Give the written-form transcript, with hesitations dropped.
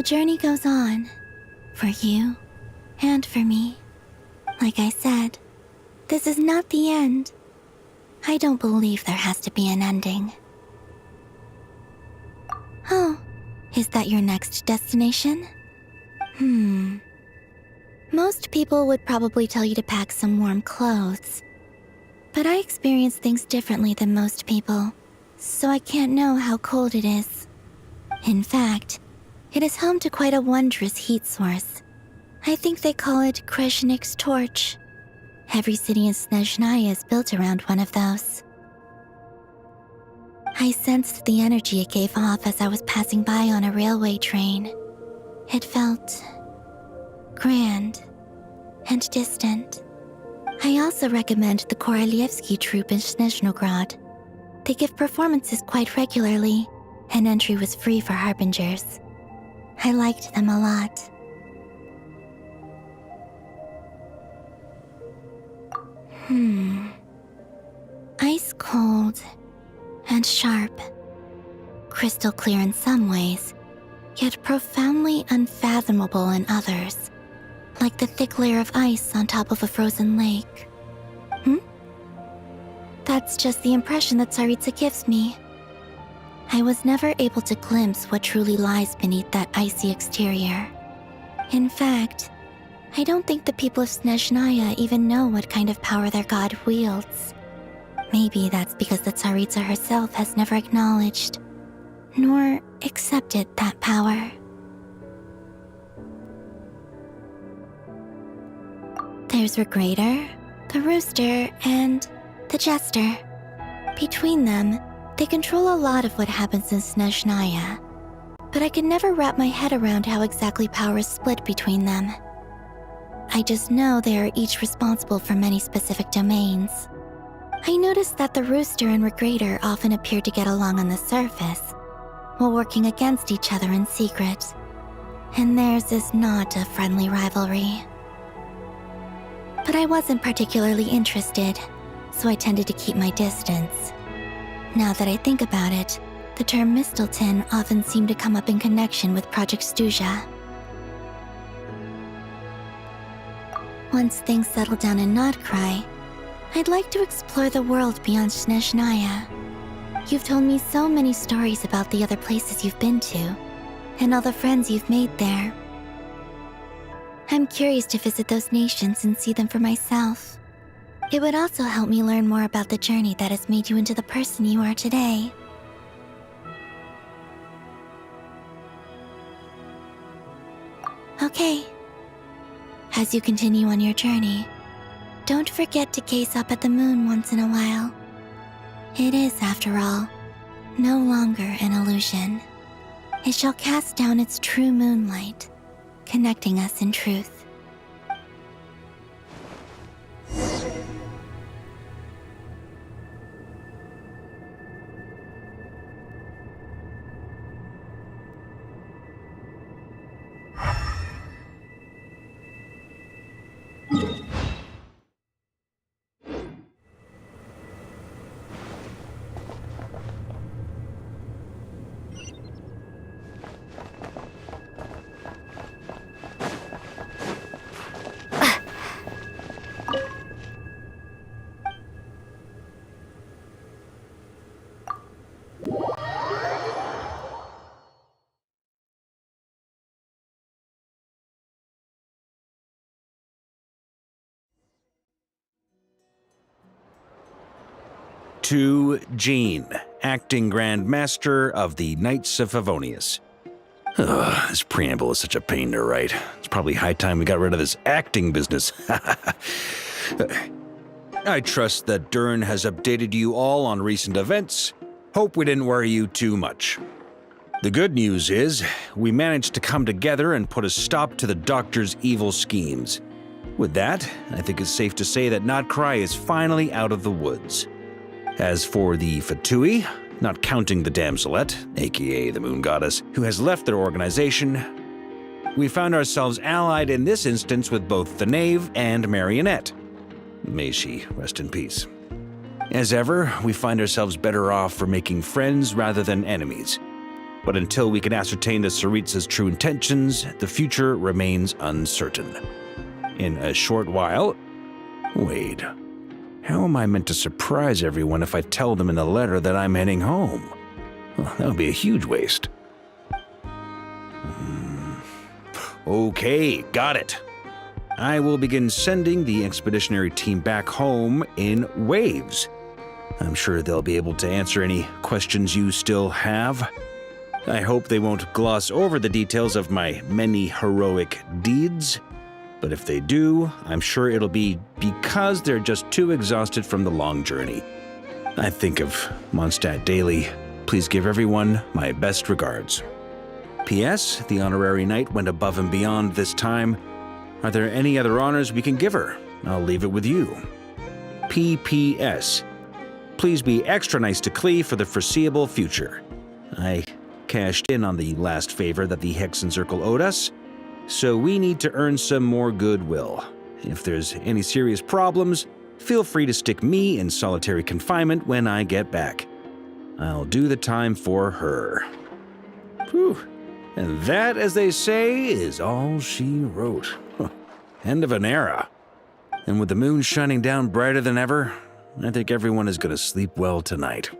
The journey goes on, for you and for me. Like I said, this is not the end. I don't believe there has to be an ending. Oh, is that your next destination? Most people would probably tell you to pack some warm clothes. But I experience things differently than most people, so I can't know how cold it is. In fact, it is home to quite a wondrous heat source. I think they call it Kreshnik's torch. Every city in Snezhnaya is built around one of those. I sensed the energy it gave off as I was passing by on a railway train. It felt grand and distant. I also recommend the Korolievsky troupe in Snezhnograd. They give performances quite regularly, and entry was free for harbingers. I liked them a lot. Ice cold and sharp. Crystal clear in some ways, yet profoundly unfathomable in others. Like the thick layer of ice on top of a frozen lake. That's just the impression that Tsaritsa gives me. I was never able to glimpse what truly lies beneath that icy exterior. In fact, I don't think the people of Snezhnaya even know what kind of power their god wields. Maybe that's because the Tsaritsa herself has never acknowledged, nor accepted that power. There's Regrator, the Rooster, and the Jester. Between them, they control a lot of what happens in Snezhnaya, but I could never wrap my head around how exactly power is split between them. I just know they are each responsible for many specific domains. I noticed that the Rooster and Regrator often appear to get along on the surface, while working against each other in secret, and theirs is not a friendly rivalry. But I wasn't particularly interested, so I tended to keep my distance. Now that I think about it, the term Mistelton often seemed to come up in connection with Project Stuja. Once things settle down in Nodcry, I'd like to explore the world beyond Snezhnaya. You've told me so many stories about the other places you've been to, and all the friends you've made there. I'm curious to visit those nations and see them for myself. It would also help me learn more about the journey that has made you into the person you are today. Okay. As you continue on your journey, don't forget to gaze up at the moon once in a while. It is, after all, no longer an illusion. It shall cast down its true moonlight, connecting us in truth. To Jean, acting Grand Master of the Knights of Favonius. Ugh, this preamble is such a pain to write. It's probably high time we got rid of this acting business. I trust that Dern has updated you all on recent events. Hope we didn't worry you too much. The good news is, we managed to come together and put a stop to the Doctor's evil schemes. With that, I think it's safe to say that Nodcry is finally out of the woods. As for the Fatui, not counting the Damselette, aka the Moon Goddess, who has left their organization, we found ourselves allied in this instance with both the Knave and Marionette. May she rest in peace. As ever, we find ourselves better off for making friends rather than enemies. But until we can ascertain the Tsaritsa's true intentions, the future remains uncertain. In a short while... Wait. How am I meant to surprise everyone if I tell them in the letter that I'm heading home? Well, that would be a huge waste. Okay, got it. I will begin sending the expeditionary team back home in waves. I'm sure they'll be able to answer any questions you still have. I hope they won't gloss over the details of my many heroic deeds. But if they do, I'm sure it'll be because they're just too exhausted from the long journey. I think of Mondstadt daily. Please give everyone my best regards. P.S. The honorary knight went above and beyond this time. Are there any other honors we can give her? I'll leave it with you. P.P.S. Please be extra nice to Klee for the foreseeable future. I cashed in on the last favor that the Hexen Circle owed us, so we need to earn some more goodwill. If there's any serious problems, feel free to stick me in solitary confinement when I get back. I'll do the time for her. Whew. And that, as they say, is all she wrote. End of an era. And with the moon shining down brighter than ever, I think everyone is going to sleep well tonight.